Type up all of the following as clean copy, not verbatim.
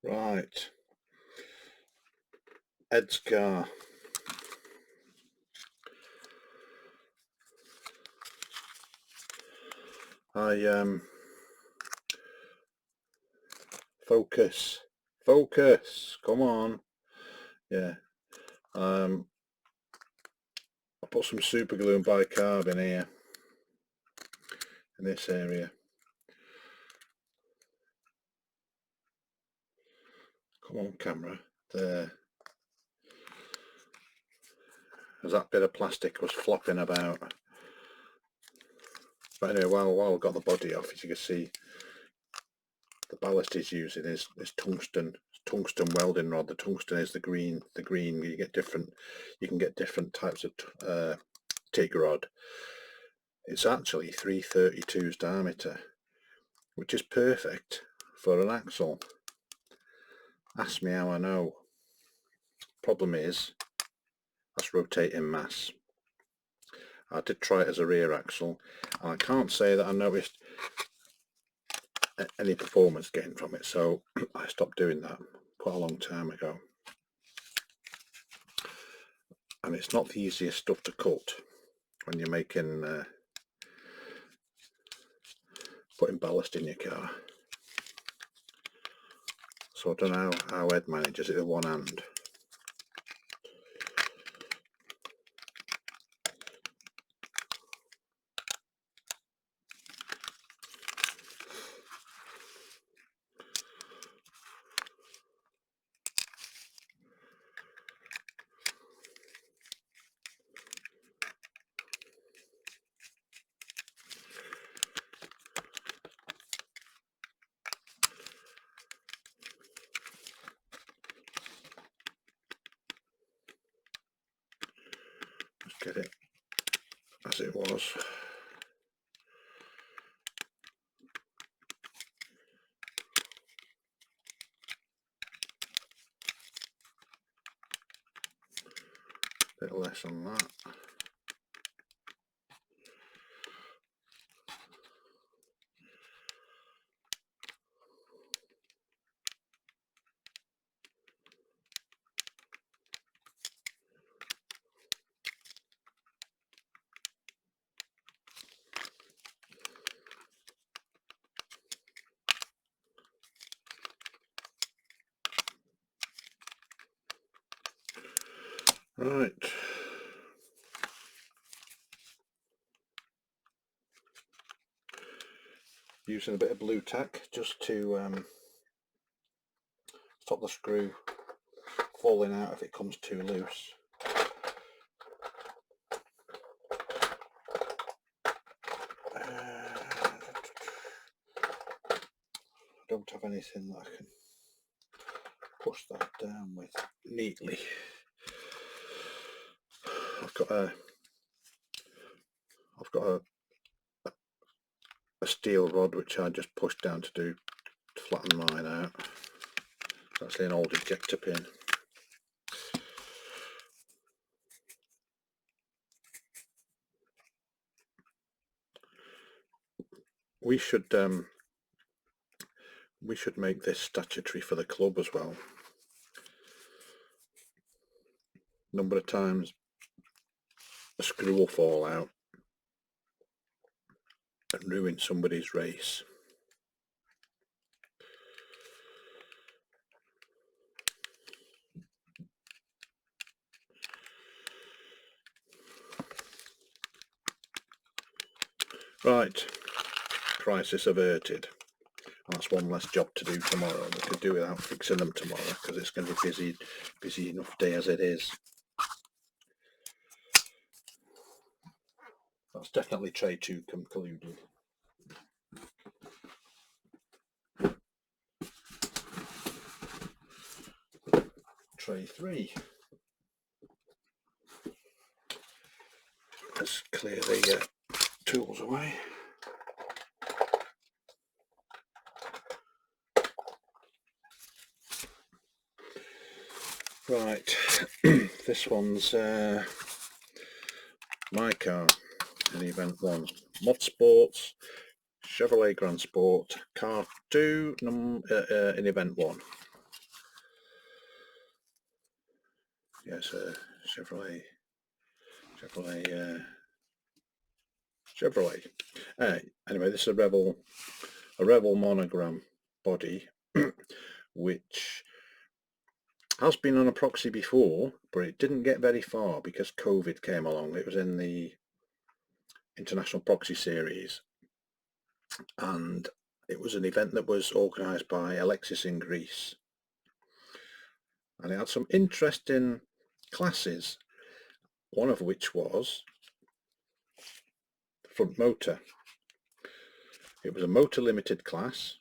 Right, Ed's car. Focus, come on. Yeah. I put some super glue and bicarb in here, in this area. Come on, camera. There. As that bit of plastic was flopping about. But anyway, while I've got the body off, as you can see, the ballast he's using is tungsten welding rod. The tungsten is the green. You can get different types of TIG rod. It's actually 332's diameter, which is perfect for an axle. Ask me how I know. Problem is, that's rotating mass. I did try it as a rear axle, and I can't say that I noticed any performance gain from it, so I stopped doing that quite a long time ago. And it's not the easiest stuff to cut when you're making putting ballast in your car. So I don't know how Ed manages it with one hand. Let's get it as it was. A bit less on that. Right. Using a bit of blue tack just to stop the screw falling out if it comes too loose. I don't have anything that I can push that down with neatly. I've got a steel rod which I just pushed down to flatten mine out. It's actually an old ejector pin. We should make this statutory for the club as well. Number of times a screw will fall out and ruin somebody's race. Right, crisis averted. That's one less job to do tomorrow. We could do without fixing them tomorrow because it's going to be busy enough day as it is. That's definitely tray 2 concluded. Tray 3. Let's clear the tools away. Right, this one's my car in event 1. ModSports Chevrolet Grand Sport car 2 in event 1. Yeah, it's a Chevrolet. Anyway, this is a Rebel monogram body, which has been on a Proxy before, but it didn't get very far because COVID came along. It was in the International Proxy Series, and it was an event that was organised by Alexis in Greece, and it had some interesting classes, one of which was the front motor. It was a motor limited class,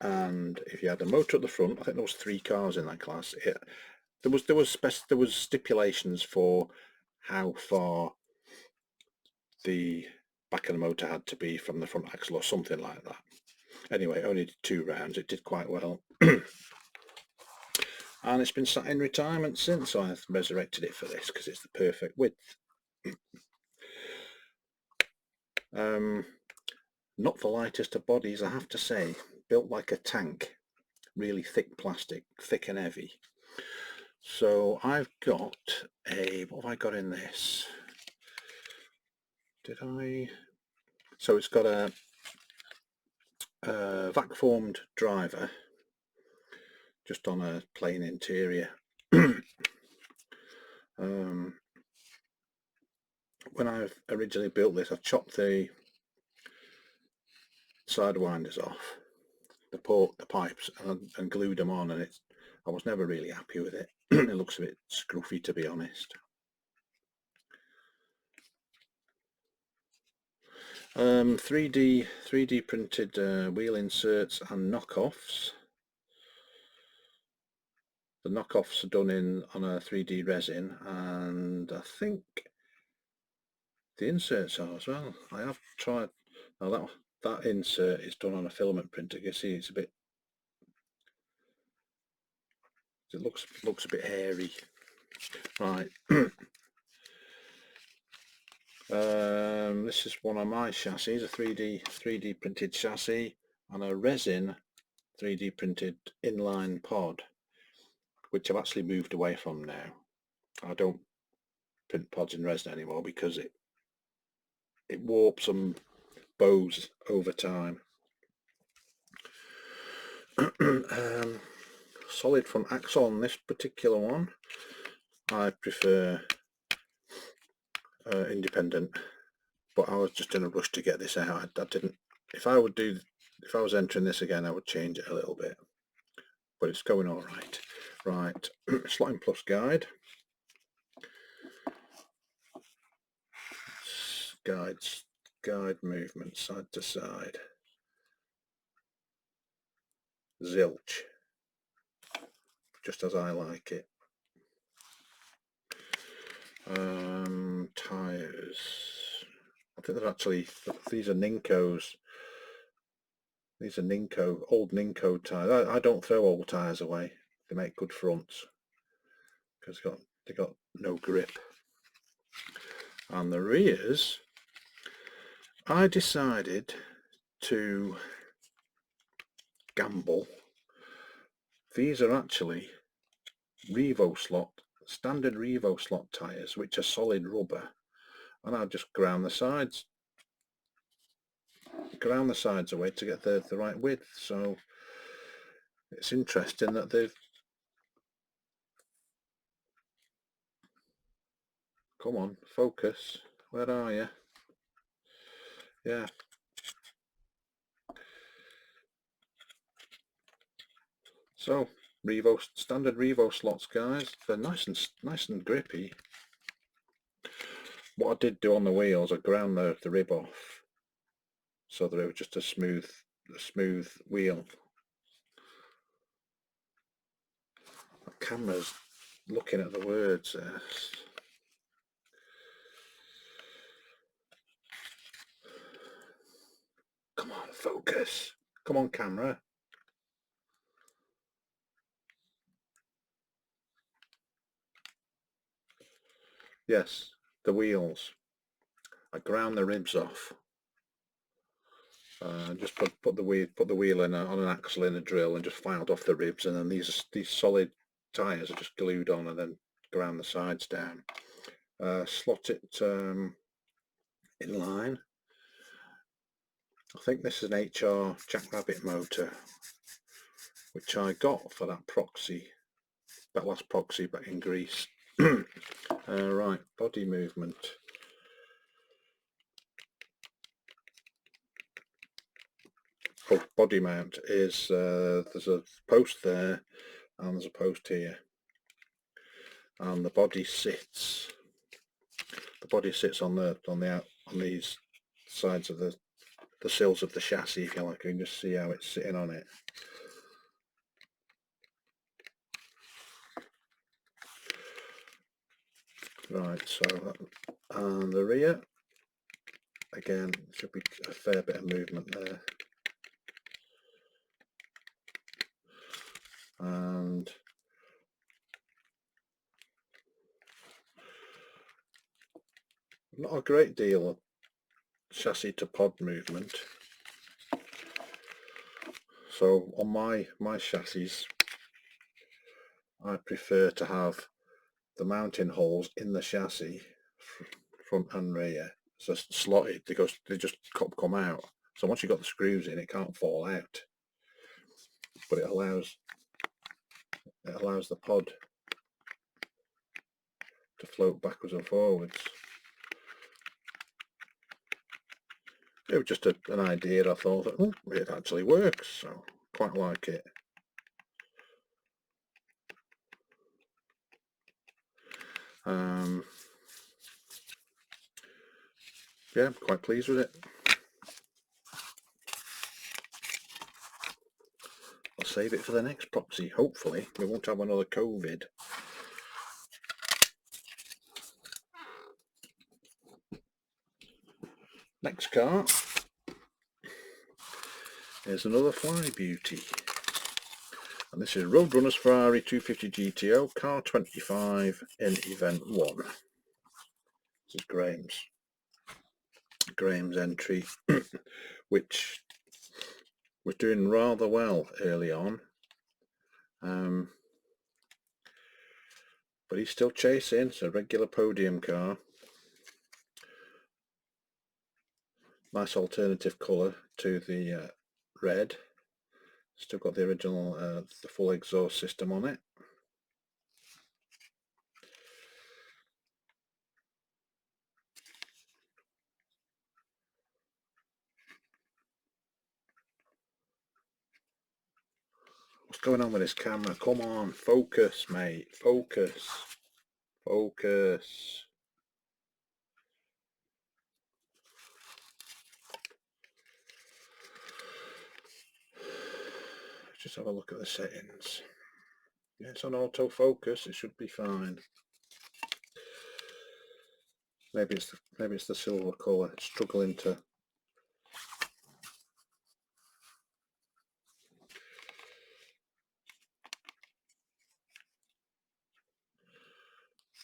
and if you had a motor at the front, I think there was 3 cars in that class. There was stipulations for how far the back of the motor had to be from the front axle or something like that. Anyway, it only did 2 rounds. It did quite well. And it's been sat in retirement since, so I've resurrected it for this because it's the perfect width. Not the lightest of bodies, I have to say. Built like a tank. Really thick plastic, thick and heavy. So I've got what have I got in this? So it's got a vac formed driver, just on a plain interior. When I've originally built this, I've chopped the side winders off, the pipes, and glued them on, and I was never really happy with it. It looks a bit scruffy, to be honest. 3D printed wheel inserts and knockoffs. The knockoffs are done on a 3D resin, and I think the inserts are as well. I have tried. Now that insert is done on a filament printer. You can see it's a bit. It looks a bit hairy. Right. This is one of my chassis, a 3D printed chassis and a resin 3D printed inline pod, which I've actually moved away from now. I don't print pods in resin anymore because it warps and bows over time. Solid front axle on this particular one. I prefer independent, but I was just in a rush to get this out. I didn't. If I was entering this again, I would change it a little bit, but it's going all right. Right, slotting plus guide. Guide movement side to side. Zilch, just as I like it. Tires. I think these are Ninkos. These are old Ninko tires. I don't throw old tires away. They make good fronts because they got no grip. And the rears, I decided to gamble. These are actually standard Revo slot tires, which are solid rubber, and I'll just ground the sides away to get the right width. So it's interesting that they've come on, focus, where are you? Yeah, so standard Revo slots, guys. They're nice and grippy. What I did do on the wheels, I ground the rib off so that it was just a smooth wheel. The camera's looking at the words. Come on, focus. Come on, camera. Yes, the wheels. I ground the ribs off. Just put the wheel in on an axle in a drill and just filed off the ribs, and then these solid tires are just glued on and then around the sides down. Slot it in line. I think this is an HR Jackrabbit motor, which I got for that Proxy, that last Proxy back in Greece. Right, body movement. Oh, body mount is there's a post there and there's a post here, and the body sits on these sides of the sills of the chassis, if you like. You can just see how it's sitting on it. Right, so and the rear, again, should be a fair bit of movement there. And not a great deal of chassis to pod movement. So on my chassis, I prefer to have the mounting holes in the chassis, front and rear, so slotted, because they just come out. So once you've got the screws in, it can't fall out, but it allows the pod to float backwards and forwards. It was just an idea. I thought that, oh, it actually works, so quite like it. Yeah, I'm quite pleased with it. I'll save it for the next Proxy. Hopefully we won't have another COVID. Next car is another Fly Beauty, and this is RoadRunners Ferrari 250 GTO, car 25 in event 1. This is Graham's entry, which was doing rather well early on, but he's still chasing. It's a regular podium car. Nice alternative colour to the red. Still got the original, the full exhaust system on it. What's going on with this camera? Come on, focus, mate, focus, focus. Just have a look at the settings. Yeah, it's on autofocus. It should be fine. Maybe it's the silver colour. It's struggling to.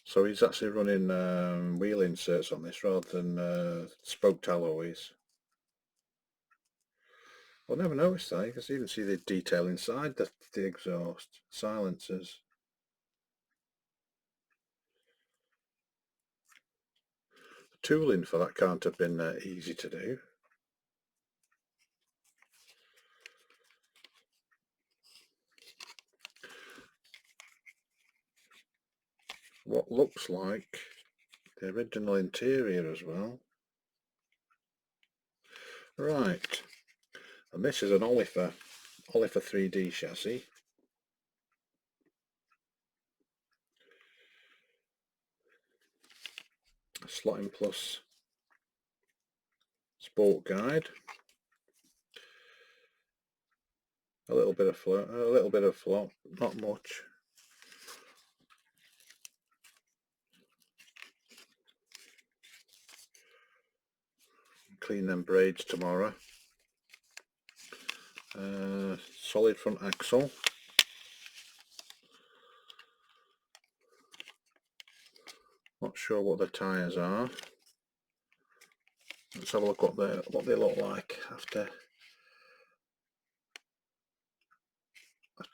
So he's actually running wheel inserts on this rather than spoked alloys. I never noticed that. You can even see the detail inside the exhaust silencers. The tooling for that can't have been easy to do. What looks like the original interior as well. Right, and this is an Oliver 3D chassis. Slotting plus sport guide. A little bit of flop, not much. Clean them braids tomorrow. Solid front axle. Not sure what the tyres are. Let's have a look what they look like after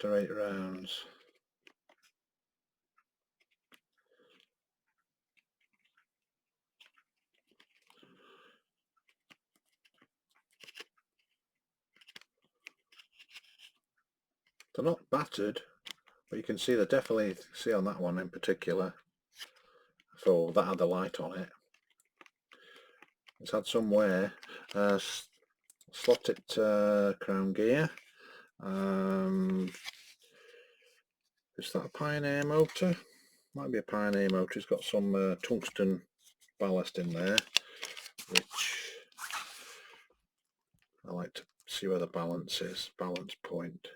8 rounds. They're not battered, but you can see they definitely see on that one in particular. So that had the light on it. It's had some wear. Slotted crown gear. Is that a Pioneer motor? Might be a Pioneer motor. It's got some tungsten ballast in there, which I like to see where the balance is. Balance point.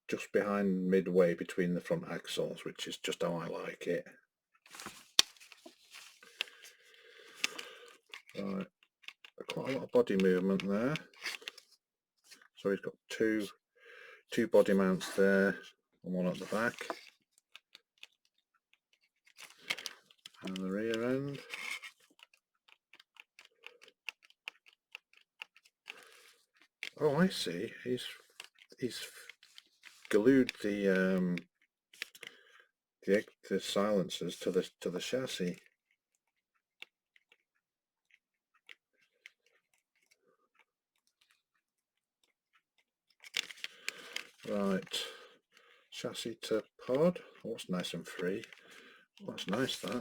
Just behind midway between the front axles, which is just how I like it. Right, quite a lot of body movement there. So he's got two body mounts there and one at the back. And the rear end. Oh, I see. He's glued the silencers to the chassis. Right, chassis to pod. Oh, that's nice and free. Oh, that's nice, that.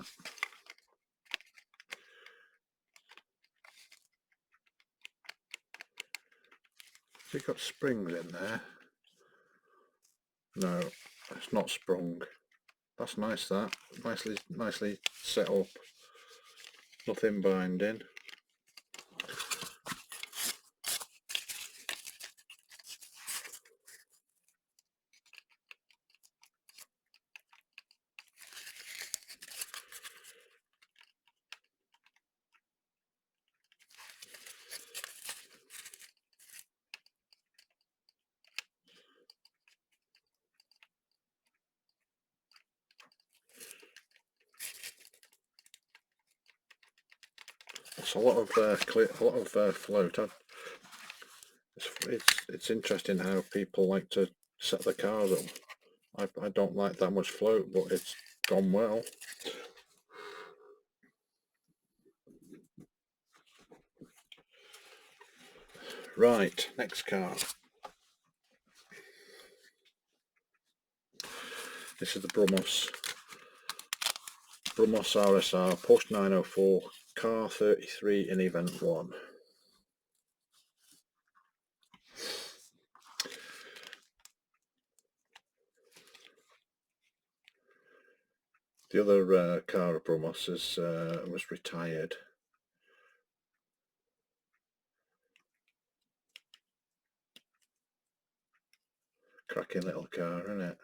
Has it got springs in there? No, it's not sprung. That's nice, that. Nicely set up. Nothing binding. It's a lot of float. It's interesting how people like to set the cars up. I don't like that much float, but it's gone well. Right, next car. This is the BrumosRSR Porsche 904 car 33 in event 1. The other car of Brumos was retired. Cracking little car, isn't it?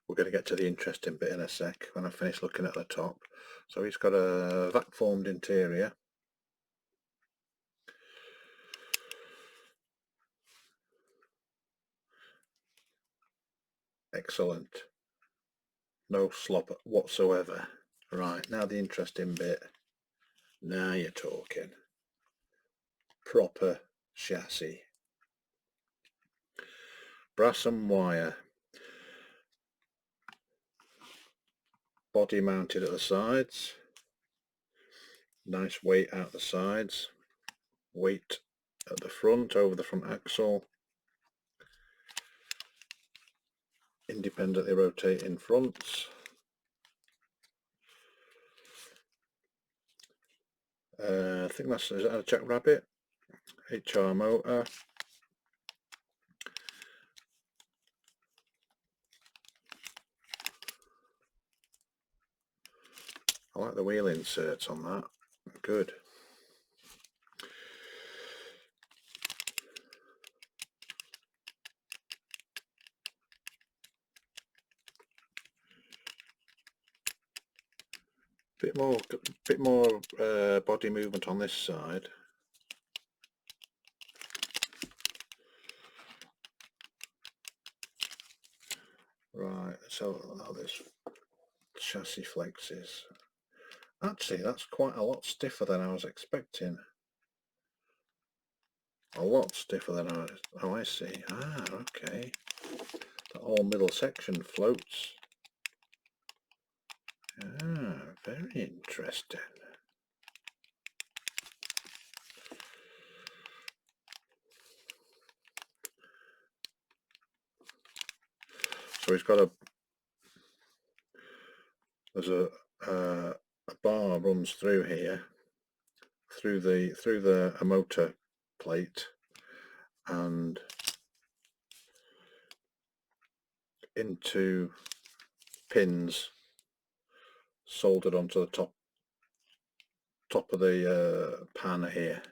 We're going to get to the interesting bit in a sec when I finish looking at the top. So he's got a vac formed interior. Excellent. No slop whatsoever. Right, now the interesting bit. Now you're talking. Proper chassis. Brass and wire. Body mounted at the sides. Nice weight out the sides. Weight at the front, over the front axle. Independently rotating fronts. I think is that a Jackrabbit? HR motor. I like the wheel inserts on that. Good. Bit more body movement on this side. Right, so how this chassis flexes. Actually, that's quite a lot stiffer than I was expecting. a lot stiffer than I was. Oh, I see. Ah, okay. The whole middle section floats. Ah, very interesting. So he's got there's a bar runs through here, through the motor plate, and into pins soldered onto the top of the pan here.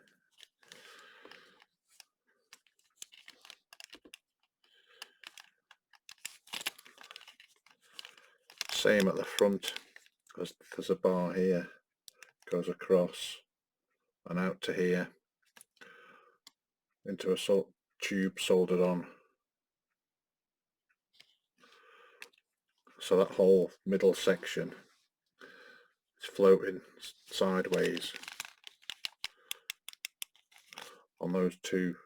Same at the front, because there's a bar here, goes across and out to here into a tube soldered on. So that whole middle section is floating sideways on those two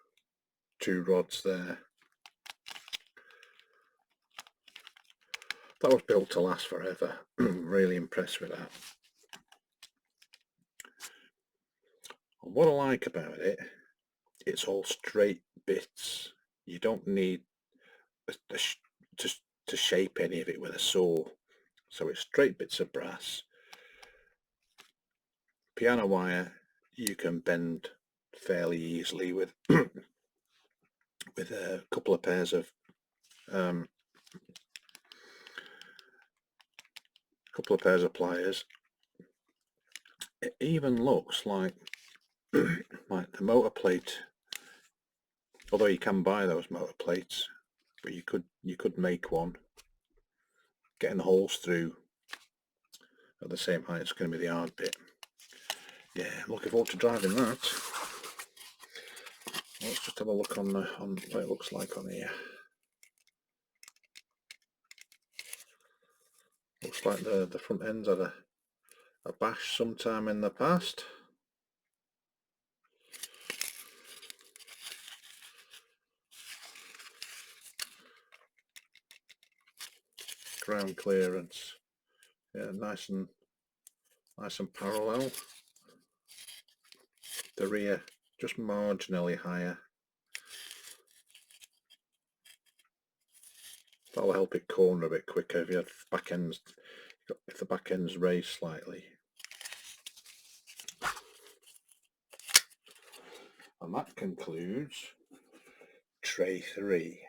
rods there. That was built to last forever. Really impressed with that. And what I like about it, it's all straight bits. You don't need to shape any of it with a saw. So it's straight bits of brass. Piano wire you can bend fairly easily with with a couple of pairs of pliers. It even looks like like the motor plate, although you can buy those motor plates, but you could make one, getting the holes through at the same height. It's going to be the hard bit. Yeah, I'm looking forward to driving that. Let's just have a look on what it looks like on here. Looks like the front end's had a bash sometime in the past. Ground clearance, yeah, nice and parallel. The rear just marginally higher. That'll help it corner a bit quicker if you have back ends, if the back ends raise slightly. And that concludes tray 3.